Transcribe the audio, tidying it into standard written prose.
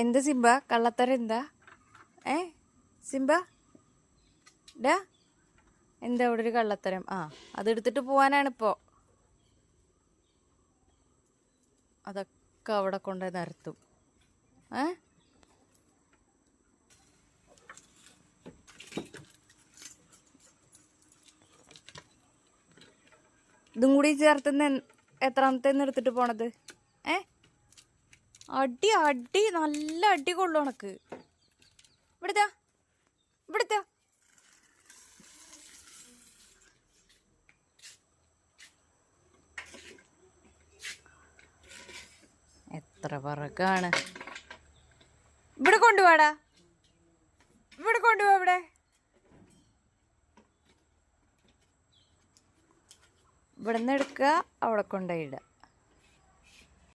എന്താ സിംബ കള്ളത്തരം എന്താ? സിംബ ഡാ എന്താ അവിടെ ഒരു കള്ളത്തരം? അതെടുത്തിട്ട് പോവാനാണിപ്പോൾ. അതൊക്കെ അവിടെ കൊണ്ടുപോയി നിരത്തും. ഇതും കൂടി ചേർത്തുന്ന എത്രാമത്തേന്ന് എടുത്തിട്ട് പോണത്? അടി അടി നല്ല അടി കൊള്ളു ഉണക്ക്. ഇവിടുത്തെ ഇവിടുത്തെ എത്ര പറക്കാണ്. ഇവിടെ കൊണ്ടുപോടാ, ഇവിടെ കൊണ്ടുപോ. ഇവിടെ നിന്ന് എടുക്കുക, അവിടെ കൊണ്ടുപോയി ഇടുക.